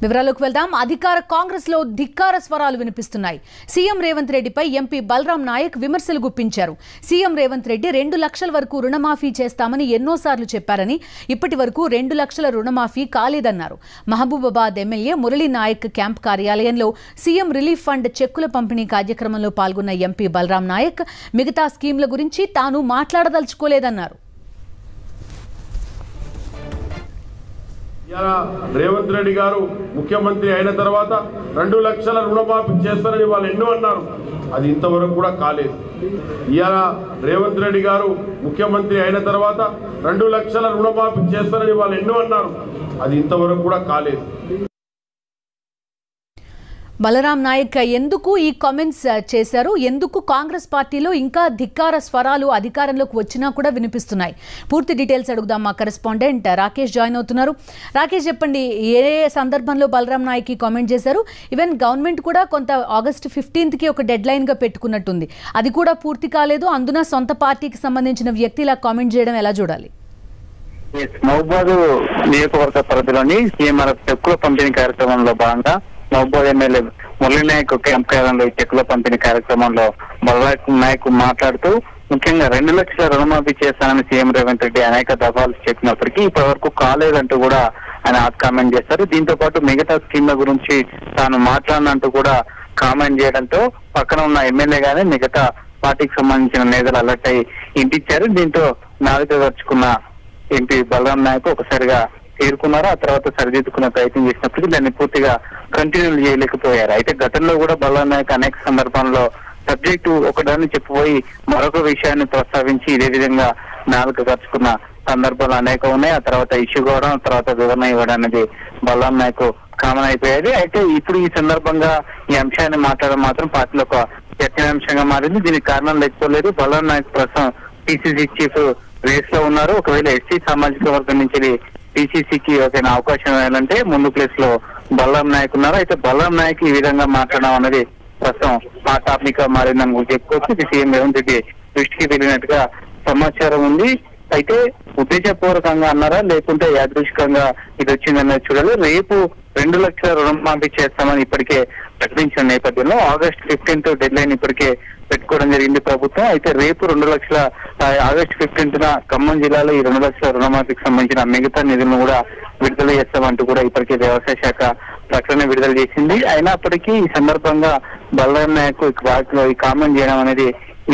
వివరాలకు వెళ్దాం. అధికార కాంగ్రెస్ లో ధిక్కార స్వరాలు వినిపిస్తున్నాయి. సీఎం రేవంత్ రెడ్డిపై ఎంపీ బలరాం నాయక్ విమర్శలు గుప్పించారు. సీఎం రేవంత్ రెడ్డి 2 లక్షల వరకు రుణమాఫీ చేస్తామని ఎన్నోసార్లు చెప్పారని, ఇప్పటి వరకు 2 లక్షల రుణమాఫీ కాలేదన్నారు. మహబూబాబాద్ ఎమ్మెల్యే మురళీ నాయక్ క్యాంప్ కార్యాలయంలో సీఎం రిలీఫ్ ఫండ్ చెక్కుల పంపిణీ కార్యక్రమంలో పాల్గొన్న ఎంపీ బలరాం నాయక్ మిగతా స్కీమ్ల గురించి తాను మాట్లాడదలుచుకోలేదన్నారు. రేవంత్ రెడ్డి గారు ముఖ్యమంత్రి అయిన తర్వాత 2 లక్షల రుణమాఫీ చేస్తారని వాళ్ళు ఎన్నో అన్నారు. అది ఇంతవరకు కూడా కాలేదు. ఇవాళ రేవంత్ రెడ్డి గారు ముఖ్యమంత్రి అయిన తర్వాత 2 లక్షల రుణమాఫీ చేస్తారని వాళ్ళు ఎన్నో అన్నారు. అది ఇంతవరకు కూడా కాలేదు. బలరాం నాయక్ ఎందుకు ఈ కామెంట్స్ చేశారు? ఎందుకు కాంగ్రెస్ పార్టీలో ఇంకా ధిక్కార స్వరాలు అధికారంలోకి వచ్చినా కూడా వినిపిస్తున్నాయి? పూర్తి డీటెయిల్స్ అడుగుదాం. మా కరెస్పాండెంట్ రాకేష్ జాయిన్ అవుతున్నారు. రాకేష్, చెప్పండి, ఏ సందర్భంలో బలరాం నాయక్ ఈ కామెంట్ చేశారు? ఈవెన్ గవర్నమెంట్ కూడా కొంత ఆగస్టు 15కి ఒక డెడ్ లైన్ గా పెట్టుకున్నట్టుంది. అది కూడా పూర్తి కాలేదు. అందున సొంత పార్టీకి సంబంధించిన వ్యక్తి ఇలా కామెంట్ చేయడం ఎలా చూడాలి? మహబూబాద్ నియోజకవర్గ పరిధిలోని సీఎంఆర్ఎఫ్ చెక్కుల పంపిణీ కార్యక్రమంలో భాగంగా మహబూబాద్ ఎమ్మెల్యే మురళీ నాయక్ క్యాంప్ కార్యాలయంలో ఈ చెక్కుల పంపిణీ కార్యక్రమంలో బలరాం నాయక్ మాట్లాడుతూ ముఖ్యంగా 2 లక్షల రుణమాఫీ చేస్తానని సీఎం రేవంత్ రెడ్డి అనేక దఫాలు చెప్పినప్పటికీ ఇప్పటి వరకు కాలేదంటూ కూడా ఆయన కామెంట్ చేశారు. దీంతో పాటు మిగతా స్కీమ్ల గురించి తాను మాట్లాడినంటూ కూడా కామెంట్ చేయడంతో పక్కన ఉన్న ఎమ్మెల్యే గానీ మిగతా పార్టీకి సంబంధించిన నేతలు అలర్ట్ అయ్యి ఇంటిచ్చారు. దీంతో నాలుక గడుచుకున్న ఎంపీ బలరాం నాయక్ ఒకసారిగా చేరుకున్నారు. ఆ తర్వాత సరిదిద్దుకునే ప్రయత్నం చేసినప్పటికీ దాన్ని పూర్తిగా కంటిన్యూ చేయలేకపోయారు. అయితే గతంలో కూడా బలరాం నాయక్ అనేక సందర్భాల్లో సబ్జెక్టు ఒకదాన్ని చెప్పిపోయి మరొక విషయాన్ని ప్రస్తావించి ఇదే విధంగా నాలుక గడుచుకున్న సందర్భాలు అనేక ఉన్నాయి. ఆ తర్వాత ఇష్యూ కావడం, ఆ తర్వాత వివరణ ఇవ్వడం అనేది బలరాం నాయక్ కామన్ అయిపోయేది. అయితే ఇప్పుడు ఈ సందర్భంగా ఈ అంశాన్ని మాట్లాడడం మాత్రం పార్టీలో ఒక చర్చనీయాంశంగా మారింది. దీనికి కారణం లేకపోలేదు. బలరాం నాయక్ ప్రస్తుతం పిసిసి చీఫ్ రేస్ లో ఉన్నారు. ఒకవేళ ఎస్సీ సామాజిక వర్గం నుంచి పిసిసికి ఏదైనా అవకాశం ఏదంటే ముందు ప్లేస్ లో బలరాం నాయక్ ఉన్నారు. అయితే బలరాం నాయక్ ఈ విధంగా మాట్లాడడం అనేది ప్రస్తుతం ఆ టాపిక్ గా మారిందని చెప్పుకోవచ్చు. ఇది సీఎం రేవంత్ రెడ్డి దృష్టికి వెళ్ళినట్టుగా సమాచారం ఉంది. అయితే ఉద్దేశపూర్వకంగా అన్నారా లేకుంటే యాదృష్టికంగా ఇది వచ్చిందన్నది చూడాలి. రేపు 2 లక్షల రుణమాఫీ చేస్తామని ఇప్పటికే ప్రకటించిన నేపథ్యంలో ఆగస్టు 15th డెడ్ లైన్ ఇప్పటికే పెట్టుకోవడం జరిగింది ప్రభుత్వం. అయితే రేపు 2 లక్షల ఆగస్టు 15న ఖమ్మం జిల్లాలో ఈ 2 లక్షల రుణమాఫీకి సంబంధించిన మిగతా నిధులను కూడా విడుదల చేస్తామంటూ కూడా ఇప్పటికే వ్యవసాయ శాఖ ప్రకటన విడుదల చేసింది. అయినప్పటికీ ఈ సందర్భంగా బలరాం నాయక్ వాటిలో ఈ కామెంట్ చేయడం అనేది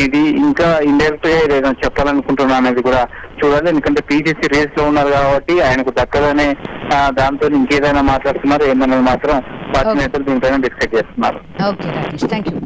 ఇది ఇంకా ఇండైరెక్ట్ గా ఏదైనా చెప్పాలనుకుంటున్నా అనేది కూడా చూడాలి. ఎందుకంటే పిసిసి రేస్ లో ఉన్నారు కాబట్టి ఆయనకు దక్కదనే దాంతో ఇంకేదైనా మాట్లాడుతున్నారు ఏందన్నది మాత్రం పార్టీ నేతలు దీనిపైన డిస్కస్ చేస్తున్నారు. Okay Rakesh, thank you.